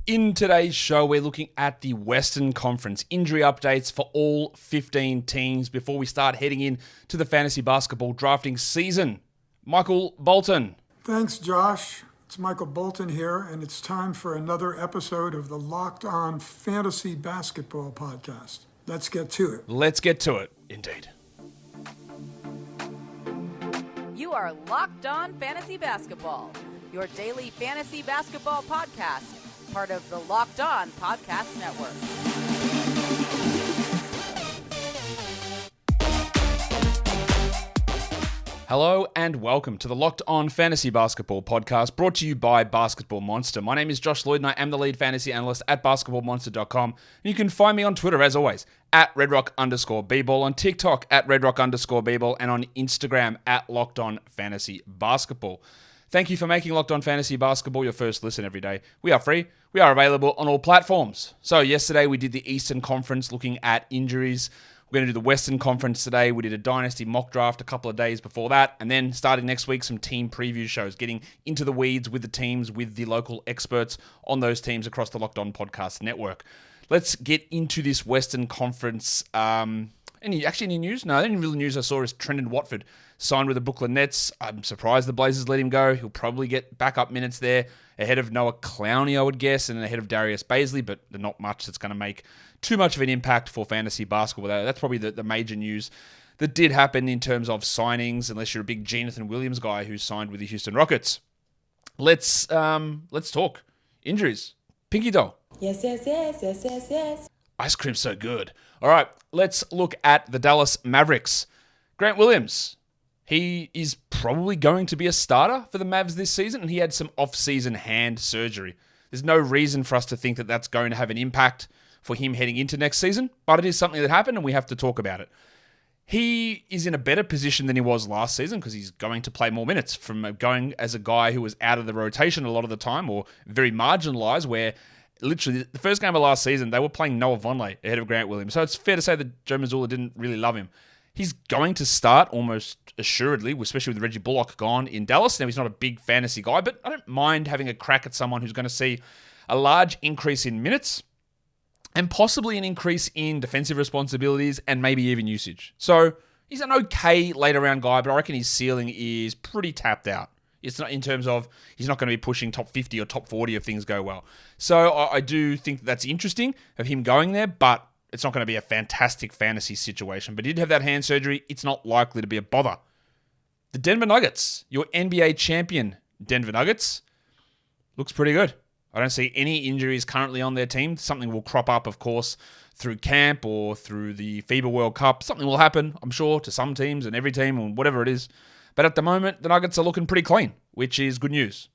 In today's show, we're looking at the Western Conference injury updates for all 15 teams before we start heading in to the fantasy basketball drafting season. Michael Bolton. Thanks, Josh. It's Michael Bolton here, and it's time for another episode of the Locked On Fantasy Basketball Podcast. Let's get to it. Let's get to it, indeed. You are Locked On Fantasy Basketball, your daily fantasy basketball podcast, part of the Locked On Podcast Network. Hello and welcome to the Locked On Fantasy Basketball Podcast, brought to you by Basketball Monster. My name is Josh Lloyd and I am the lead fantasy analyst at basketballmonster.com. And you can find me on Twitter, as always, at redrock_bball, on TikTok at redrock_bball, and on Instagram at Locked On Fantasy Basketball. Thank you for making Locked On Fantasy Basketball your first listen every day. We are free. We are available on all platforms. So yesterday we did the Eastern Conference looking at injuries. We're going to do the Western Conference today. We did a Dynasty mock draft a couple of days before that. And then starting next week, some team preview shows, getting into the weeds with the teams, with the local experts on those teams across the Locked On Podcast Network. Let's get into this Western Conference. Any news? No, the only real news I saw is Trendon Watford signed with the Brooklyn Nets. I'm surprised the Blazers let him go. He'll probably get backup minutes there ahead of Noah Clowney, I would guess, and ahead of Darius Bazley, but not much that's going to make too much of an impact for fantasy basketball. That's probably the major news that did happen in terms of signings, unless you're a big Jonathan Williams guy who signed with the Houston Rockets. Let's talk injuries. Pinky doll. Yes. Ice cream's so good. All right, let's look at the Dallas Mavericks. Grant Williams, he is probably going to be a starter for the Mavs this season, and he had some off-season hand surgery. There's no reason for us to think that that's going to have an impact for him heading into next season, but it is something that happened, and we have to talk about it. He is in a better position than he was last season because he's going to play more minutes from going as a guy who was out of the rotation a lot of the time or very marginalized, where literally the first game of last season, they were playing Noah Vonleh ahead of Grant Williams. So it's fair to say that Joe Mazzulla didn't really love him. He's going to start almost assuredly, especially with Reggie Bullock gone in Dallas. Now, he's not a big fantasy guy, but I don't mind having a crack at someone who's going to see a large increase in minutes and possibly an increase in defensive responsibilities and maybe even usage. So he's an okay later round guy, but I reckon his ceiling is pretty tapped out. It's not in terms of he's not going to be pushing top 50 or top 40 if things go well. So I do think that's interesting of him going there, but it's not going to be a fantastic fantasy situation. But he did have that hand surgery. It's not likely to be a bother. The Denver Nuggets, your NBA champion Denver Nuggets, looks pretty good. I don't see any injuries currently on their team. Something will crop up, of course, through camp or through the FIBA World Cup. Something will happen, I'm sure, to some teams and every team or whatever it is. But at the moment, the Nuggets are looking pretty clean, which is good news.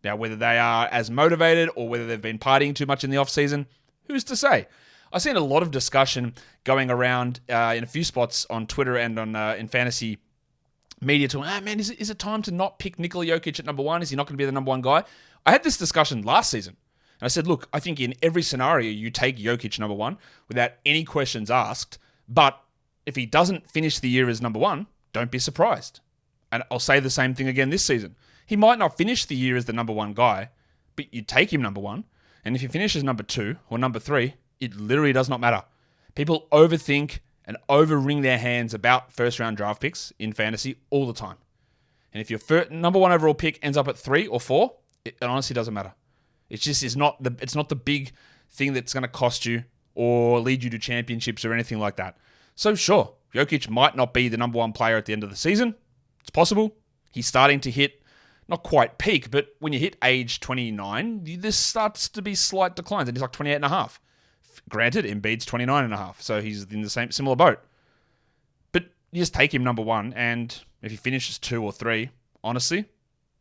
Now, whether they are as motivated or whether they've been partying too much in the offseason, who's to say? I've seen a lot of discussion going around in a few spots on Twitter and on in fantasy media talking, man, is it time to not pick Nikola Jokic at number one? Is he not going to be the number one guy? I had this discussion last season. And I said, look, I think in every scenario, you take Jokic number one without any questions asked. But if he doesn't finish the year as number one, don't be surprised. And I'll say the same thing again this season. He might not finish the year as the number one guy, but you take him number one. And if he finishes number two or number three, it literally does not matter. People overthink and over-wring their hands about first-round draft picks in fantasy all the time. And if your number one overall pick ends up at 3 or 4, it honestly doesn't matter. It's not the big thing that's going to cost you or lead you to championships or anything like that. So sure, Jokic might not be the number one player at the end of the season. It's possible. He's starting to hit, not quite peak, but when you hit age 29, this starts to be slight declines. And he's like 28 and a half. Granted, Embiid's 29 and a half, so he's in the similar boat. But you just take him number one, and if he finishes 2 or 3, honestly,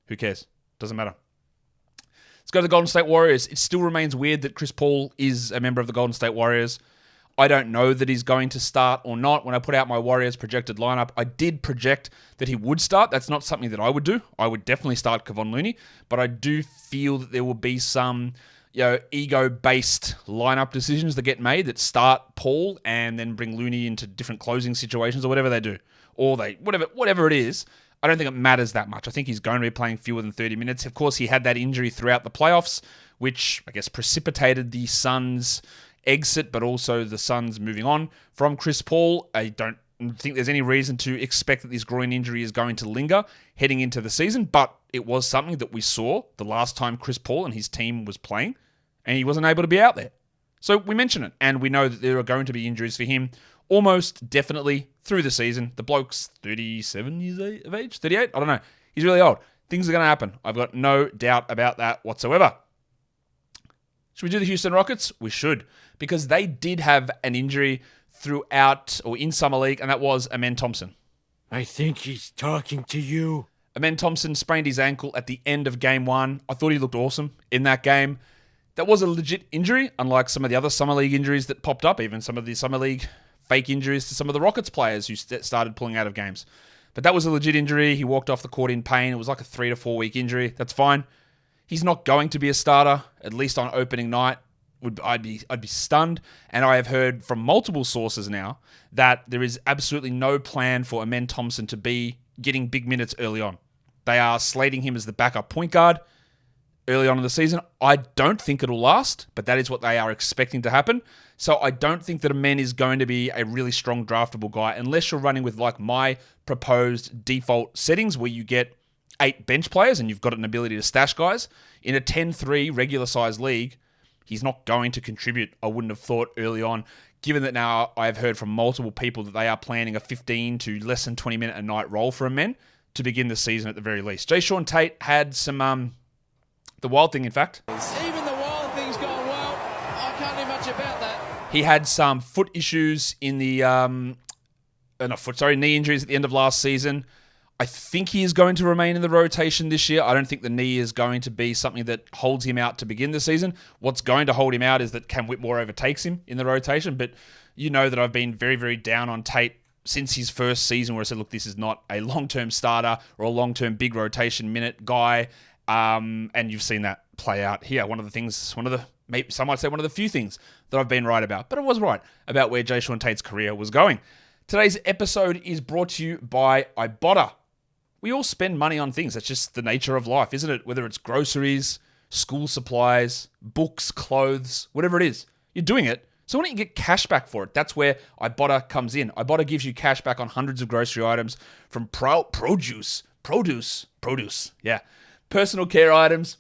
who cares? Doesn't matter. Let's go to the Golden State Warriors. It still remains weird that Chris Paul is a member of the Golden State Warriors. I don't know that he's going to start or not. When I put out my Warriors projected lineup, I did project that he would start. That's not something that I would do. I would definitely start Kevon Looney, but I do feel that there will be some ego-based lineup decisions that get made that start Paul and then bring Looney into different closing situations or whatever they do. Or whatever it is. I don't think it matters that much. I think he's going to be playing fewer than 30 minutes. Of course, he had that injury throughout the playoffs which I guess precipitated the Suns' exit, but also the Suns moving on from Chris Paul. I don't think there's any reason to expect that this groin injury is going to linger heading into the season, but it was something that we saw the last time Chris Paul and his team was playing, and he wasn't able to be out there. So we mention it, and we know that there are going to be injuries for him almost definitely through the season. The bloke's 37 years of age, 38? I don't know. He's really old. Things are going to happen. I've got no doubt about that whatsoever. Should we do the Houston Rockets? We should, because they did have an injury throughout or in Summer League, and that was Amen Thompson. I think he's talking to you. Amen Thompson sprained his ankle at the end of Game 1. I thought he looked awesome in that game. That was a legit injury, unlike some of the other Summer League injuries that popped up, even some of the Summer League fake injuries to some of the Rockets players who started pulling out of games. But that was a legit injury. He walked off the court in pain. It was like a 3 to 4 week injury. That's fine. He's not going to be a starter, at least on opening night. I'd be stunned. And I have heard from multiple sources now that there is absolutely no plan for Amen Thompson to be getting big minutes early on. They are slating him as the backup point guard early on in the season. I don't think it'll last, but that is what they are expecting to happen. So I don't think that Amen is going to be a really strong draftable guy unless you're running with like my proposed default settings where you get 8 bench players and you've got an ability to stash guys. In a 10-3 regular size league, he's not going to contribute, I wouldn't have thought early on, given that now I've heard from multiple people that they are planning a 15 to less than 20 minute a night role for Amen to begin the season at the very least. Jayshawn Tate had some, the wild thing in fact. Even the wild thing's gone well. I can't do much about that. He had some foot issues in the, knee injuries at the end of last season. I think he is going to remain in the rotation this year. I don't think the knee is going to be something that holds him out to begin the season. What's going to hold him out is that Cam Whitmore overtakes him in the rotation. But you know that I've been very, very down on Tate since his first season where I said, look, this is not a long-term starter or a long-term big rotation minute guy. And you've seen that play out here. Maybe some might say one of the few things that I've been right about. But I was right about where Jayshawn Tate's career was going. Today's episode is brought to you by Ibotta. We all spend money on things. That's just the nature of life, isn't it? Whether it's groceries, school supplies, books, clothes, whatever it is, you're doing it. So why don't you get cash back for it? That's where Ibotta comes in. Ibotta gives you cash back on hundreds of grocery items from produce, personal care items,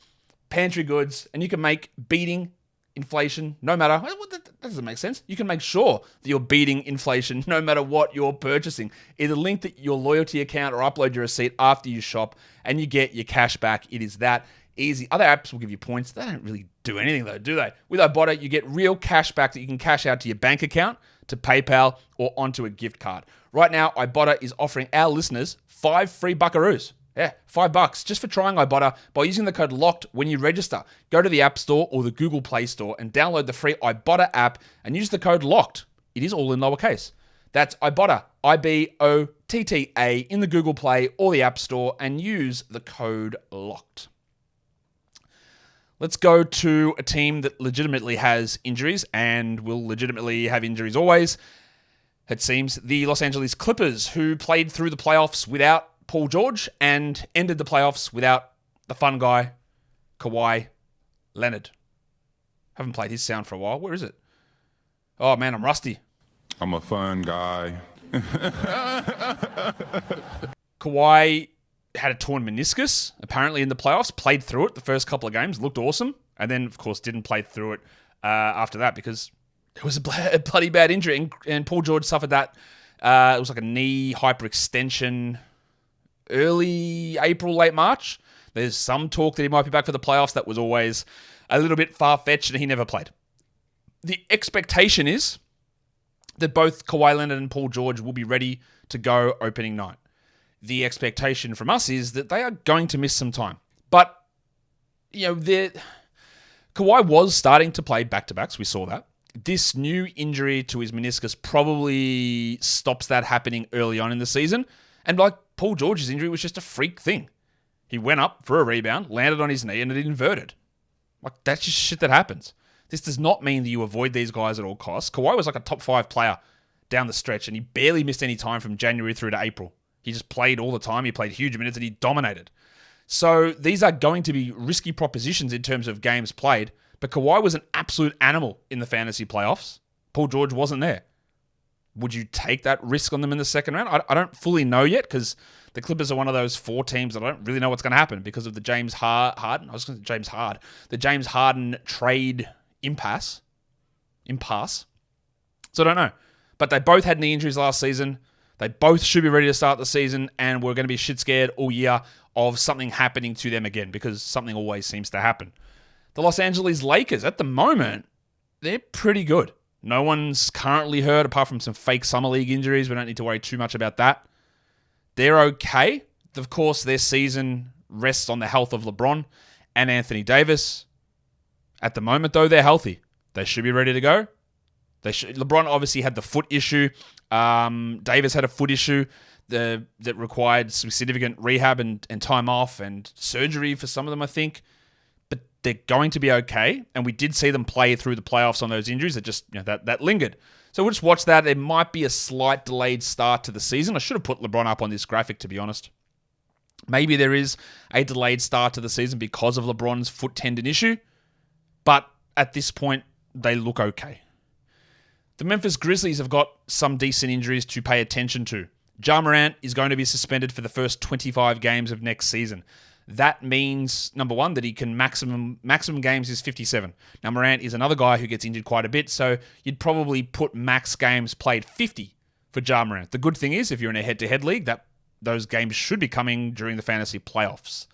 pantry goods, and you can make beating inflation no matter, that doesn't make sense. You can make sure that you're beating inflation no matter what you're purchasing. Either link your loyalty account or upload your receipt after you shop and you get your cash back. It is that easy. Other apps will give you points. They don't really do anything though, do they? With Ibotta, you get real cash back that you can cash out to your bank account, to PayPal, or onto a gift card. Right now, Ibotta is offering our listeners 5 free buckaroos. Yeah, $5 just for trying Ibotta by using the code LOCKED when you register. Go to the App Store or the Google Play Store and download the free Ibotta app and use the code LOCKED. It is all in lowercase. That's Ibotta, I-B-O-T-T-A, in the Google Play or the App Store and use the code LOCKED. Let's go to a team that legitimately has injuries and will legitimately have injuries always. It seems the Los Angeles Clippers, who played through the playoffs without Paul George and ended the playoffs without the fun guy, Kawhi Leonard. Haven't played his sound for a while. Where is it? Oh man, I'm rusty. I'm a fun guy. Kawhi had a torn meniscus, apparently in the playoffs, played through it the first couple of games, looked awesome, and then, of course, didn't play through it after that because it was a bloody bad injury, and Paul George suffered that. It was like a knee hyperextension early April, late March. There's some talk that he might be back for the playoffs. That was always a little bit far-fetched, and he never played. The expectation is that both Kawhi Leonard and Paul George will be ready to go opening night. The expectation from us is that they are going to miss some time. But, Kawhi was starting to play back-to-backs. We saw that. This new injury to his meniscus probably stops that happening early on in the season. And like Paul George's injury was just a freak thing. He went up for a rebound, landed on his knee, and it inverted. Like, that's just shit that happens. This does not mean that you avoid these guys at all costs. Kawhi was like a top 5 player down the stretch, and he barely missed any time from January through to April. He just played all the time. He played huge minutes, and he dominated. So these are going to be risky propositions in terms of games played. But Kawhi was an absolute animal in the fantasy playoffs. Paul George wasn't there. Would you take that risk on them in the second round? I don't fully know yet because the Clippers are one of those 4 teams that I don't really know what's going to happen because of the James Harden. The James Harden trade impasse. So I don't know. But they both had knee injuries last season. They both should be ready to start the season, and we're going to be shit scared all year of something happening to them again because something always seems to happen. The Los Angeles Lakers, at the moment, they're pretty good. No one's currently hurt apart from some fake summer league injuries. We don't need to worry too much about that. They're okay. Of course, their season rests on the health of LeBron and Anthony Davis. At the moment, though, they're healthy. They should be ready to go. LeBron obviously had the foot issue. Davis had a foot issue that required some significant rehab and time off and surgery for some of them, I think. But they're going to be okay. And we did see them play through the playoffs on those injuries that just that lingered. So we'll just watch that. There might be a slight delayed start to the season. I should have put LeBron up on this graphic, to be honest. Maybe there is a delayed start to the season because of LeBron's foot tendon issue. But at this point, they look okay. The Memphis Grizzlies have got some decent injuries to pay attention to. Ja Morant is going to be suspended for the first 25 games of next season. That means, number one, that he can maximum games is 57. Now, Morant is another guy who gets injured quite a bit, so you'd probably put max games played 50 for Ja Morant. The good thing is, if you're in a head-to-head league, that those games should be coming during the fantasy playoffs.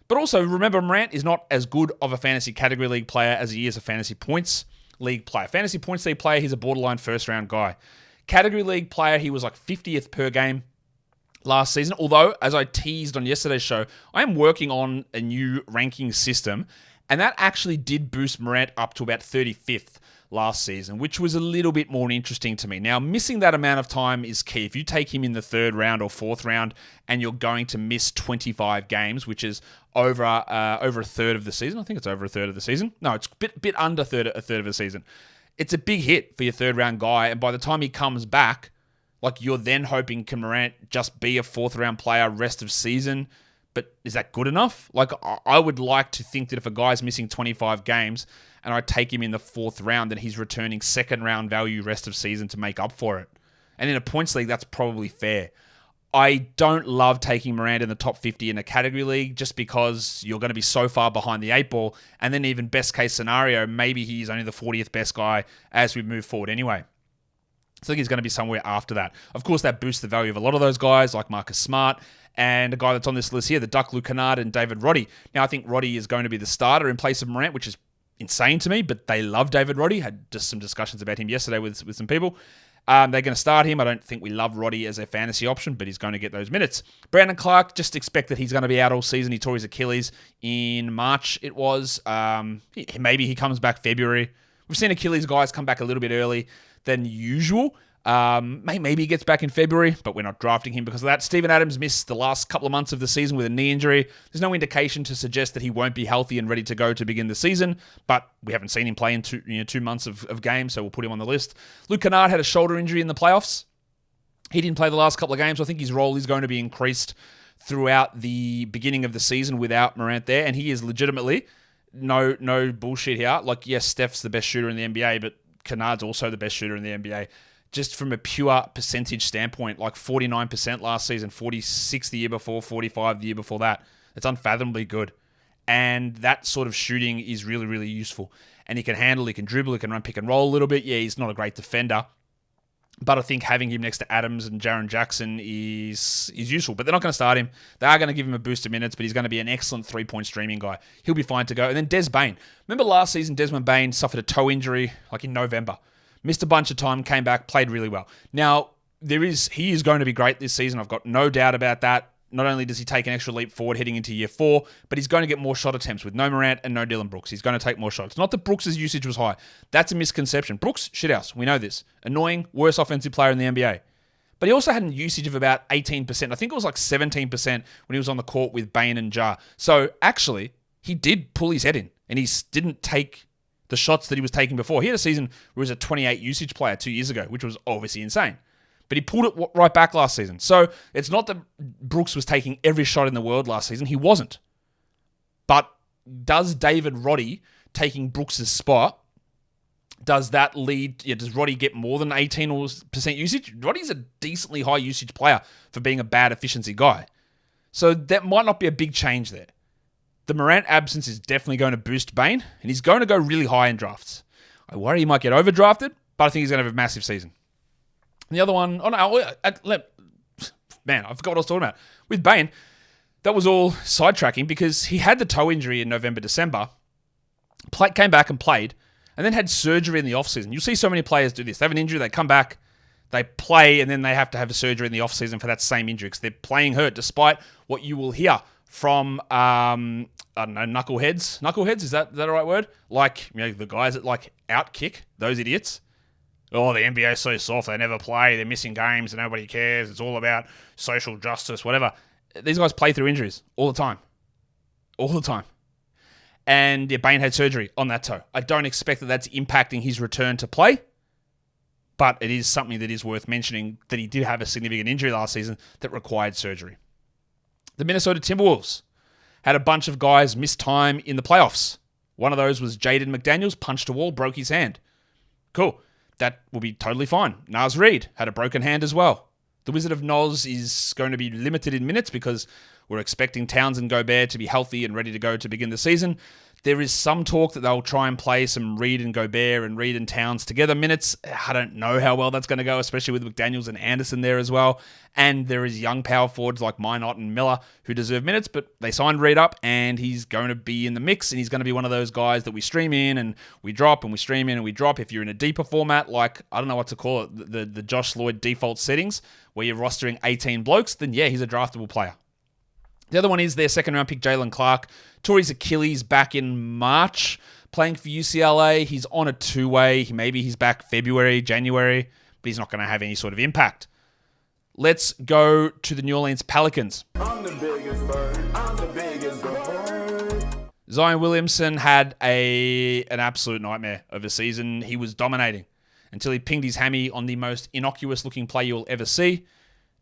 But also, remember, Morant is not as good of a fantasy category league player as he is a fantasy points league player. Fantasy points league player, he's a borderline first-round guy. Category league player, he was like 50th per game last season. Although, as I teased on yesterday's show, I am working on a new ranking system, and that actually did boost Morant up to about 35th last season, which was a little bit more interesting to me. Now, missing that amount of time is key. If you take him in the 3rd round or 4th round and you're going to miss 25 games, which is over a third of the season. I think it's over a third of the season. No, it's a bit under a third of the season. It's a big hit for your 3rd round guy, and by the time he comes back, like you're then hoping can Morant just be a 4th round player rest of season, but is that good enough? Like I would like to think that if a guy's missing 25 games and I take him in the 4th round, then he's returning 2nd round value rest of season to make up for it. And in a points league, that's probably fair. I don't love taking Morant in the top 50 in a category league just because you're going to be so far behind the 8 ball. And then even best case scenario, maybe he's only the 40th best guy as we move forward anyway. So I think he's going to be somewhere after that. Of course, that boosts the value of a lot of those guys like Marcus Smart and a guy that's on this list here, the Duck, Luke Kennard and David Roddy. Now, I think Roddy is going to be the starter in place of Morant, which is insane to me, but they love David Roddy. Had just some discussions about him yesterday with some people. They're going to start him. I don't think we love Roddy as a fantasy option, but he's going to get those minutes. Brandon Clark, just expect that he's going to be out all season. He tore his Achilles in March, it was. Maybe he comes back February. We've seen Achilles guys come back a little bit early than usual. Maybe he gets back in February, but we're not drafting him because of that. Steven Adams missed the last couple of months of the season with a knee injury. There's no indication to suggest that he won't be healthy and ready to go to begin the season, but we haven't seen him play in 2 months of games, so we'll put him on the list. Luke Kennard had a shoulder injury in the playoffs. He didn't play the last couple of games, so I think his role is going to be increased throughout the beginning of the season without Morant there, and he is legitimately, no bullshit here, like yes, Steph's the best shooter in the NBA, but Kennard's also the best shooter in the NBA. Just from a pure percentage standpoint, like 49% last season, 46 the year before, 45 the year before that. It's unfathomably good. And that sort of shooting is really, really useful. And he can handle, he can dribble, he can run pick and roll a little bit. Yeah, he's not a great defender. But I think having him next to Adams and Jaren Jackson is useful. But they're not going to start him. They are going to give him a boost of minutes, but he's going to be an excellent 3-point streaming guy. He'll be fine to go. And then Des Bane. Remember last season, Desmond Bane suffered a toe injury like in November. Missed a bunch of time, came back, played really well. Now, he is going to be great this season. I've got no doubt about that. Not only does he take an extra leap forward heading into year 4, but he's going to get more shot attempts with no Morant and no Dillon Brooks. He's going to take more shots. Not that Brooks' usage was high. That's a misconception. Brooks, shithouse. We know this. Annoying, worst offensive player in the NBA. But he also had a usage of about 18%. I think it was like 17% when he was on the court with Bane and Ja. So actually, he did pull his head in, and he didn't take the shots that he was taking before. He had a season where he was a 28 usage player 2 years ago, which was obviously insane. But he pulled it right back last season. So it's not that Brooks was taking every shot in the world last season. He wasn't. But does David Roddy taking Brooks' spot, does that lead, does Roddy get more than 18% usage? Roddy's a decently high usage player for being a bad efficiency guy. So that might not be a big change there. The Morant absence is definitely going to boost Bane, and he's going to go really high in drafts. I worry he might get overdrafted, but I think he's going to have a massive season. And the other one, man, I forgot what I was talking about. With Bane, that was all sidetracking because he had the toe injury in November, December, came back and played, and then had surgery in the offseason. You'll see so many players do this. They have an injury, they come back, they play, and then they have to have a surgery in the offseason for that same injury because they're playing hurt, despite what you will hear from, I don't know, knuckleheads. Knuckleheads, is that the right word? Like, the guys that outkick, those idiots. Oh, the NBA's so soft, they never play, they're missing games, and nobody cares, it's all about social justice, whatever. These guys play through injuries all the time. All the time. And Bane had surgery on that toe. I don't expect that that's impacting his return to play, but it is something that is worth mentioning that he did have a significant injury last season that required surgery. The Minnesota Timberwolves had a bunch of guys miss time in the playoffs. One of those was Jaden McDaniels, punched a wall, broke his hand. Cool. That will be totally fine. Naz Reid had a broken hand as well. The Wizard of Noz is going to be limited in minutes because we're expecting Towns and Gobert to be healthy and ready to go to begin the season. There is some talk that they'll try and play some Reid and Gobert and Reid and Towns together minutes. I don't know how well that's going to go, especially with McDaniels and Anderson there as well. And there is young power forwards like Minot and Miller who deserve minutes, but they signed Reid up and he's going to be in the mix, and he's going to be one of those guys that we stream in and we drop and we stream in and we drop. If you're in a deeper format, like, I don't know what to call it, the Josh Lloyd default settings where you're rostering 18 blokes, then yeah, he's a draftable player. The other one is their second-round pick, Jalen Clark. Tore his Achilles back in March, playing for UCLA. He's on a two-way. Maybe he's back February, January, but he's not going to have any sort of impact. Let's go to the New Orleans Pelicans. I'm the biggest bird. I'm the biggest bird. Zion Williamson had an absolute nightmare of a season. He was dominating until he pinged his hammy on the most innocuous-looking play you'll ever see,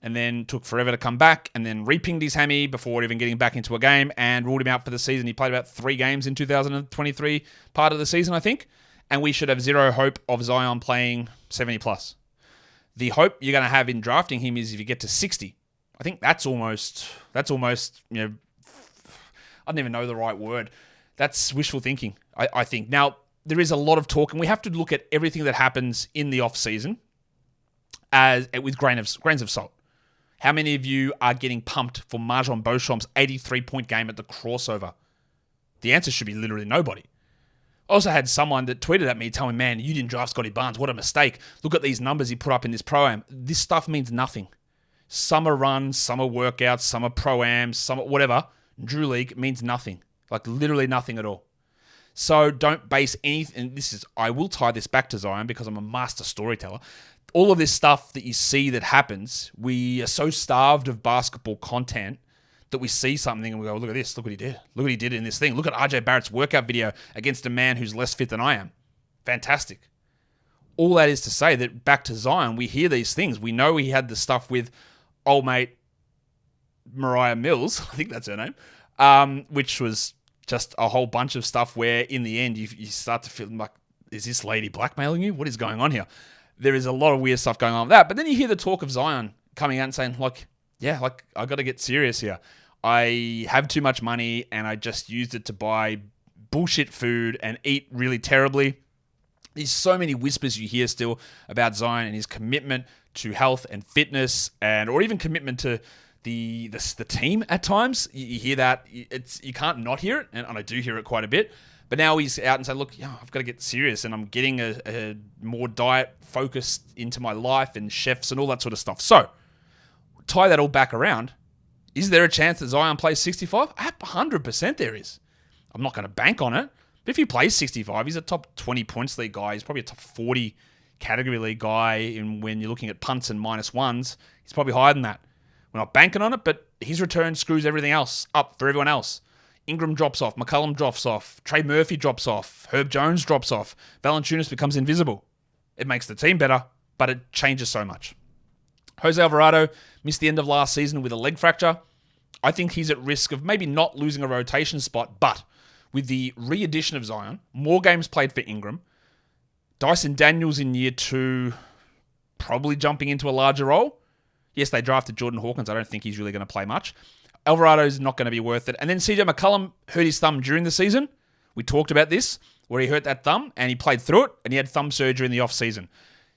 and then took forever to come back, and then re-pinged his hammy before even getting back into a game and ruled him out for the season. He played about 3 games in 2023, part of the season, I think, and we should have zero hope of Zion playing 70+. The hope you're going to have in drafting him is if you get to 60. I think that's almost, I don't even know the right word. That's wishful thinking, I think. Now, there is a lot of talk, and we have to look at everything that happens in the off-season with grains of salt. How many of you are getting pumped for Marjon Beauchamp's 83-point game at the crossover? The answer should be literally nobody. I also had someone that tweeted at me telling me, man, you didn't draft Scotty Barnes. What a mistake. Look at these numbers he put up in this pro-am. This stuff means nothing. Summer runs, summer workouts, summer pro-ams, summer whatever. Drew League means nothing. Like literally nothing at all. So don't base anything. I will tie this back to Zion because I'm a master storyteller. All of this stuff that you see that happens, we are so starved of basketball content that we see something and we go, look at this, look what he did. Look what he did in this thing. Look at RJ Barrett's workout video against a man who's less fit than I am. Fantastic. All that is to say that back to Zion, we hear these things. We know he had the stuff with old mate Mariah Mills, I think that's her name, which was just a whole bunch of stuff where in the end you start to feel like, is this lady blackmailing you? What is going on here? There is a lot of weird stuff going on with that. But then you hear the talk of Zion coming out and saying, I got to get serious here. I have too much money and I just used it to buy bullshit food and eat really terribly. There's so many whispers you hear still about Zion and his commitment to health and fitness, or even commitment to the team at times. You hear that. You can't not hear it, and I do hear it quite a bit. But now he's out and saying, look, I've got to get serious, and I'm getting a more diet focused into my life and chefs and all that sort of stuff. So, tie that all back around. Is there a chance that Zion plays 65? 100% there is. I'm not going to bank on it. But if he plays 65, he's a top 20 points league guy. He's probably a top 40 category league guy. When you're looking at punts and -1s, he's probably higher than that. We're not banking on it, but his return screws everything else up for everyone else. Ingram drops off, McCollum drops off, Trey Murphy drops off, Herb Jones drops off, Valanciunas becomes invisible. It makes the team better, but it changes so much. Jose Alvarado missed the end of last season with a leg fracture. I think he's at risk of maybe not losing a rotation spot, but with the re-addition of Zion, more games played for Ingram, Dyson Daniels in year 2 probably jumping into a larger role. Yes, they drafted Jordan Hawkins. I don't think he's really going to play much. Alvarado's not going to be worth it. And then CJ McCollum hurt his thumb during the season. We talked about this, where he hurt that thumb and he played through it and he had thumb surgery in the off-season.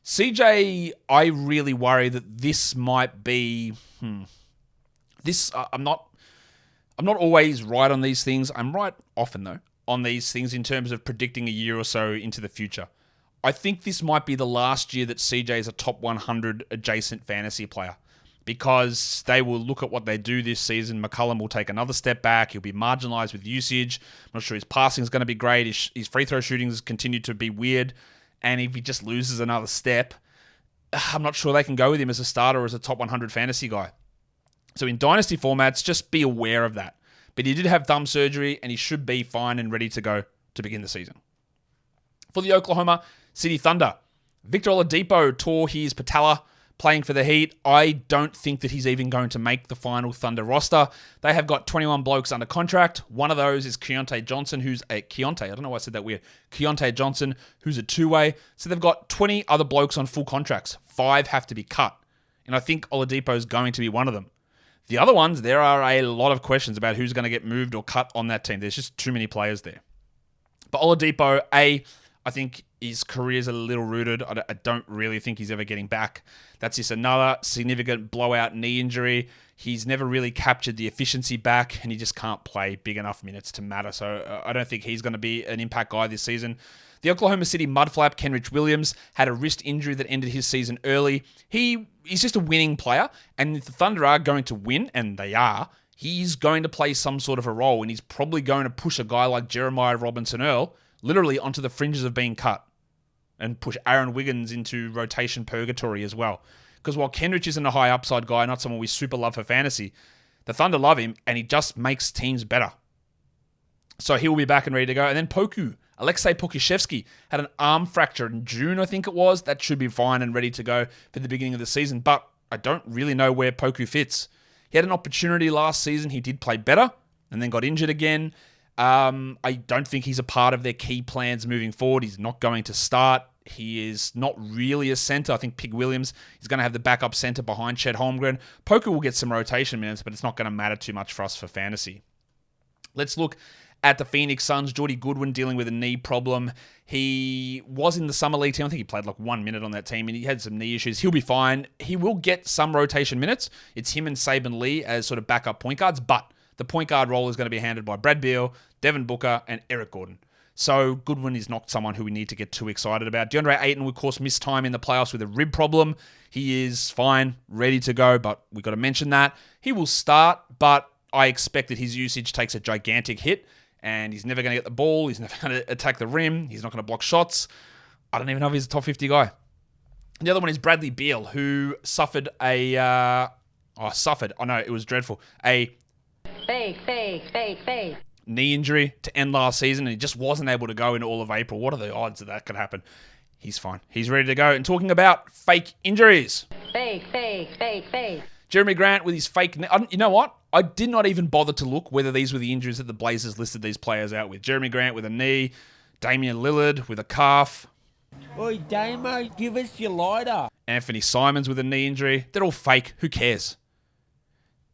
CJ, I really worry that this might be... I'm not always right on these things. I'm right often, though, on these things in terms of predicting a year or so into the future. I think this might be the last year that CJ is a top 100 adjacent fantasy player because they will look at what they do this season. McCollum will take another step back. He'll be marginalized with usage. I'm not sure his passing is going to be great. His free throw shootings continue to be weird. And if he just loses another step, I'm not sure they can go with him as a starter or as a top 100 fantasy guy. So in dynasty formats, just be aware of that. But he did have thumb surgery and he should be fine and ready to go to begin the season. For the Oklahoma City Thunder, Victor Oladipo tore his patella playing for the Heat. I don't think that he's even going to make the final Thunder roster. They have got 21 blokes under contract. One of those is Keontae Johnson, who's a Keontae. I don't know why I said that weird. Keontae Johnson, who's a two-way. So they've got 20 other blokes on full contracts. 5 have to be cut. And I think Oladipo is going to be one of them. The other ones, there are a lot of questions about who's going to get moved or cut on that team. There's just too many players there. But Oladipo, I think his career's a little rooted. I don't really think he's ever getting back. That's just another significant blowout knee injury. He's never really captured the efficiency back, and he just can't play big enough minutes to matter. So I don't think he's going to be an impact guy this season. The Oklahoma City mudflap, Kenrich Williams, had a wrist injury that ended his season early. He's just a winning player, and if the Thunder are going to win, and they are, he's going to play some sort of a role, and he's probably going to push a guy like Jeremiah Robinson-Earl literally onto the fringes of being cut and push Aaron Wiggins into rotation purgatory as well. Because while Kenrich isn't a high upside guy, not someone we super love for fantasy, the Thunder love him, and he just makes teams better. So he will be back and ready to go. And then Poku, Alexei Pokushevsky, had an arm fracture in June, I think it was. That should be fine and ready to go for the beginning of the season. But I don't really know where Poku fits. He had an opportunity last season. He did play better and then got injured again. I don't think he's a part of their key plans moving forward. He's not going to start. He is not really a center. I think Pig Williams is going to have the backup center behind Chet Holmgren. Poku will get some rotation minutes, but it's not going to matter too much for us for fantasy. Let's look at the Phoenix Suns. Jordy Goodwin dealing with a knee problem. He was in the Summer League team. I think he played like 1 minute on that team, and he had some knee issues. He'll be fine. He will get some rotation minutes. It's him and Saban Lee as sort of backup point guards, but the point guard role is going to be handled by Brad Beal, Devin Booker, and Eric Gordon. So Goodwin is not someone who we need to get too excited about. DeAndre Ayton, of course, missed time in the playoffs with a rib problem. He is fine, ready to go, but we've got to mention that. He will start, but I expect that his usage takes a gigantic hit, and he's never going to get the ball. He's never going to attack the rim. He's not going to block shots. I don't even know if he's a top 50 guy. The other one is Bradley Beal, who suffered it was dreadful. Fake. Knee injury to end last season, and he just wasn't able to go in all of April. What are the odds that could happen? He's fine. He's ready to go. And talking about fake injuries. Fake. Jeremy Grant with his fake... You know what? I did not even bother to look whether these were the injuries that the Blazers listed these players out with. Jeremy Grant with a knee. Damian Lillard with a calf. Oi, Damo, give us your lighter. Anthony Simons with a knee injury. They're all fake. Who cares?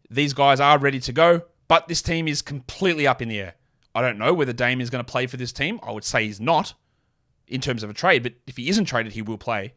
These guys are ready to go, but this team is completely up in the air. I don't know whether Dame is going to play for this team. I would say he's not in terms of a trade, but if he isn't traded, he will play.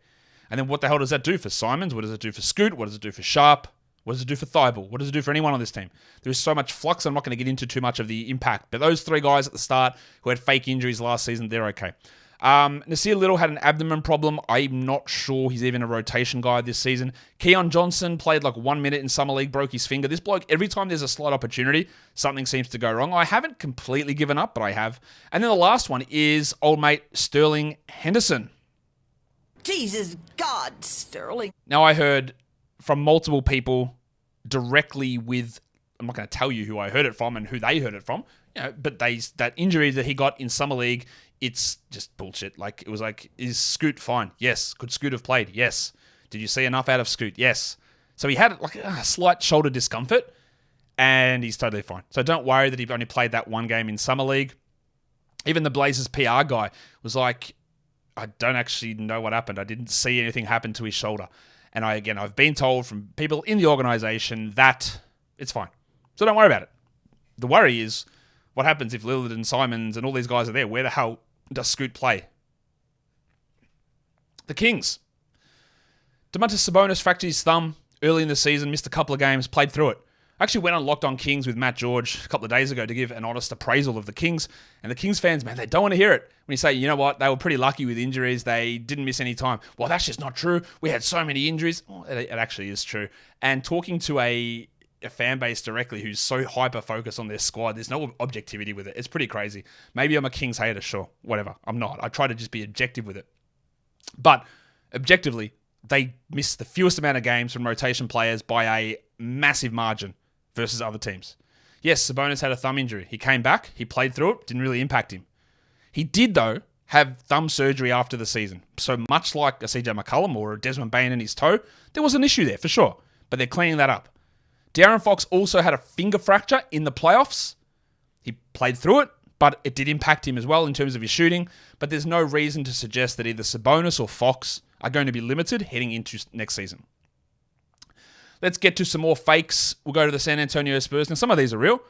And then what the hell does that do for Simons? What does it do for Scoot? What does it do for Sharp? What does it do for Thibault? What does it do for anyone on this team? There is so much flux, I'm not going to get into too much of the impact. But those 3 guys at the start who had fake injuries last season, they're okay. Nasir Little had an abdomen problem. I'm not sure he's even a rotation guy this season. Keon Johnson played like 1 minute in Summer League, broke his finger. This bloke, every time there's a slot opportunity, something seems to go wrong. I haven't completely given up, but I have. And then the last one is old mate Sterling Henderson. Jesus God, Sterling. Now I heard from multiple people directly with, I'm not going to tell you who I heard it from and who they heard it from, but that injury that he got in Summer League, it's just bullshit. Like, it was like, is Scoot fine? Yes. Could Scoot have played? Yes. Did you see enough out of Scoot? Yes. So he had like a slight shoulder discomfort. and he's totally fine. So don't worry that he only played that one game in Summer League. Even the Blazers PR guy was like, I don't actually know what happened. I didn't see anything happen to his shoulder. And I've been told from people in the organization that it's fine. So don't worry about it. The worry is what happens if Lillard and Simons and all these guys are there. Where the hell does Scoot play? The Kings. Domantas Sabonis fractured his thumb early in the season, missed a couple of games, played through it. I actually went on Locked On Kings with Matt George a couple of days ago to give an honest appraisal of the Kings. And the Kings fans, man, they don't want to hear it. When you say, you know what, they were pretty lucky with injuries. They didn't miss any time. Well, that's just not true. We had so many injuries. Well, it actually is true. And talking to a fan base directly who's so hyper-focused on their squad, there's no objectivity with it. It's pretty crazy. Maybe I'm a Kings hater, sure. Whatever. I'm not. I try to just be objective with it. But objectively, they missed the fewest amount of games from rotation players by a massive margin versus other teams. Yes, Sabonis had a thumb injury. He came back. He played through it. Didn't really impact him. He did, though, have thumb surgery after the season. So much like a CJ McCollum or a Desmond Bain in his toe, there was an issue there for sure. But they're cleaning that up. De'Aaron Fox also had a finger fracture in the playoffs. He played through it, but it did impact him as well in terms of his shooting. But there's no reason to suggest that either Sabonis or Fox are going to be limited heading into next season. Let's get to some more fakes. We'll go to the San Antonio Spurs. Now, some of these are real.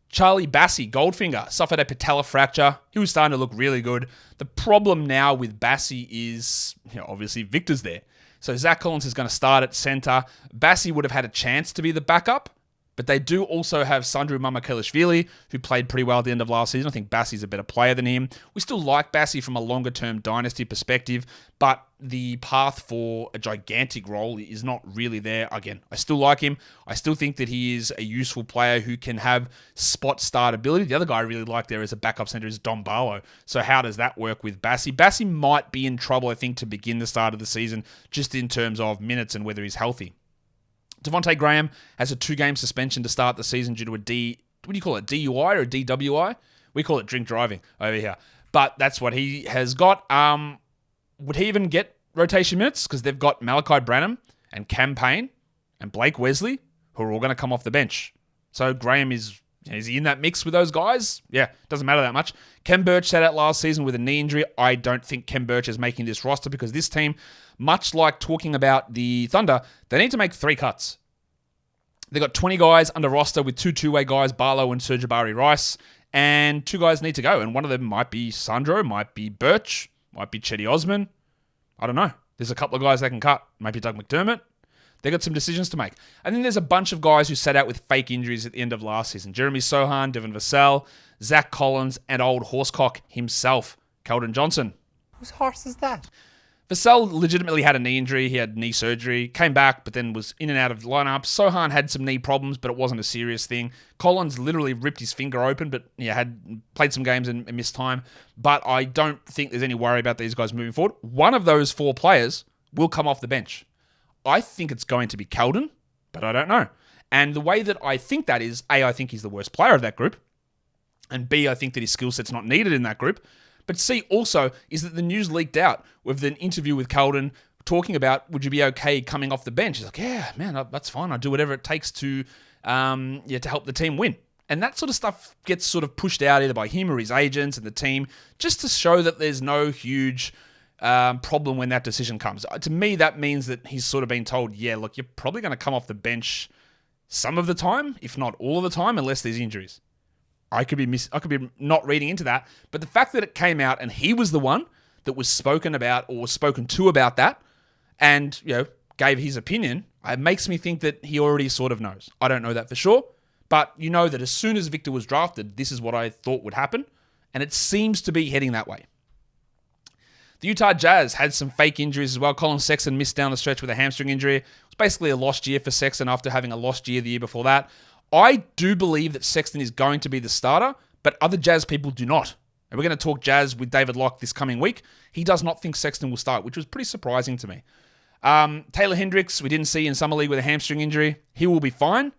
Charlie Bassey, Goldfinger, suffered a patella fracture. He was starting to look really good. The problem now with Bassey is, obviously Victor's there. So Zach Collins is going to start at center. Bassey would have had a chance to be the backup, but they do also have Sandro Mamukelashvili, who played pretty well at the end of last season. I think Bassey's a better player than him. We still like Bassey from a longer-term dynasty perspective, but the path for a gigantic role is not really there. Again, I still like him. I still think that he is a useful player who can have spot start ability. The other guy I really like there as a backup center is Dom Barlow. So how does that work with Bassey? Bassey might be in trouble, I think, to begin the start of the season, just in terms of minutes and whether he's healthy. Devontae Graham has a 2-game suspension to start the season due to a DUI or a DWI? We call it drink driving over here. But that's what he has got. Would he even get rotation minutes? Because they've got Malachi Branham and Cam Payne and Blake Wesley, who are all going to come off the bench. So Graham is he in that mix with those guys? Yeah, doesn't matter that much. Ken Birch sat out last season with a knee injury. I don't think Ken Birch is making this roster because this team, much like talking about the Thunder, they need to make 3 cuts. They've got 20 guys under roster with 2 two-way guys, Barlow and Serge Rice, and 2 guys need to go. And one of them might be Sandro, might be Birch, might be Chetty Osman. I don't know. There's a couple of guys they can cut. Maybe Doug McDermott. They got some decisions to make. And then there's a bunch of guys who sat out with fake injuries at the end of last season. Jeremy Sohan, Devin Vassell, Zach Collins, and old horsecock himself, Keldon Johnson. Whose horse is that? Vassell legitimately had a knee injury. He had knee surgery, came back, but then was in and out of the lineup. Sohan had some knee problems, but it wasn't a serious thing. Collins literally ripped his finger open, but had played some games and missed time. But I don't think there's any worry about these guys moving forward. One of those 4 players will come off the bench. I think it's going to be Keldon, but I don't know. And the way that I think that is, A, I think he's the worst player of that group, and B, I think that his skill set's not needed in that group. But C, also, is that the news leaked out with an interview with Keldon talking about, would you be okay coming off the bench? He's like, yeah, man, that's fine. I'll do whatever it takes to help the team win. And that sort of stuff gets sort of pushed out either by him or his agents and the team, just to show that there's no huge problem when that decision comes. To me, that means that he's sort of been told, yeah, look, you're probably going to come off the bench some of the time, if not all of the time, unless there's injuries. I could be not reading into that, but the fact that it came out and he was the one that was spoken about or spoken to about that, and gave his opinion, it makes me think that he already sort of knows. I don't know that for sure, but you know that as soon as Victor was drafted, this is what I thought would happen, and it seems to be heading that way. The Utah Jazz had some fake injuries as well. Colin Sexton missed down the stretch with a hamstring injury. It was basically a lost year for Sexton after having a lost year the year before that. I do believe that Sexton is going to be the starter, but other Jazz people do not. And we're going to talk Jazz with David Locke this coming week. He does not think Sexton will start, which was pretty surprising to me. Taylor Hendricks, we didn't see in Summer League with a hamstring injury. He will be fine,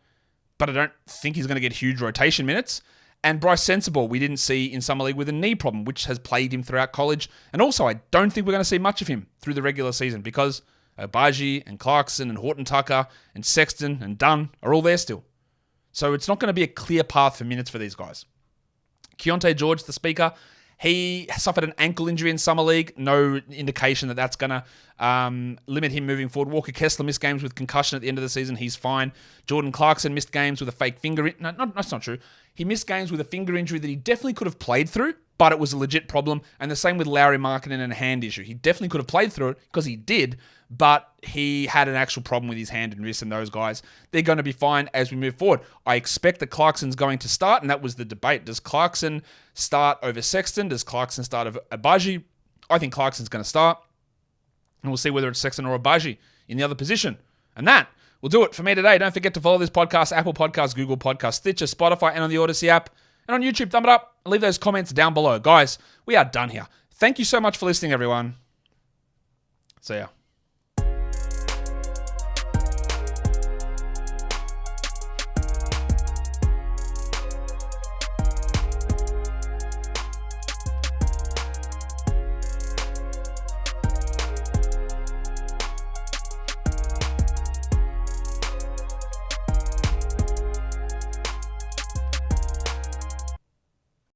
but I don't think he's going to get huge rotation minutes. And Bryce Sensabaugh, we didn't see in Summer League with a knee problem, which has plagued him throughout college. And also, I don't think we're going to see much of him through the regular season because Obagi and Clarkson and Horton Tucker and Sexton and Dunn are all there still. So it's not going to be a clear path for minutes for these guys. Keontae George, the speaker, he suffered an ankle injury in Summer League. No indication that that's going to limit him moving forward. Walker Kessler missed games with concussion at the end of the season. He's fine. Jordan Clarkson missed games with a fake finger. No, that's not true. He missed games with a finger injury that he definitely could have played through, but it was a legit problem. And the same with Lauri Markkanen and a hand issue. He definitely could have played through it because he did, but he had an actual problem with his hand and wrist, and those guys, they're going to be fine as we move forward. I expect that Clarkson's going to start, and that was the debate. Does Clarkson start over Sexton? Does Clarkson start over Abaji? I think Clarkson's going to start, and we'll see whether it's Sexton or Abaji in the other position. And that will do it for me today. Don't forget to follow this podcast, Apple Podcasts, Google Podcasts, Stitcher, Spotify, and on the Odyssey app. And on YouTube, thumb it up and leave those comments down below. Guys, we are done here. Thank you so much for listening, everyone. See ya.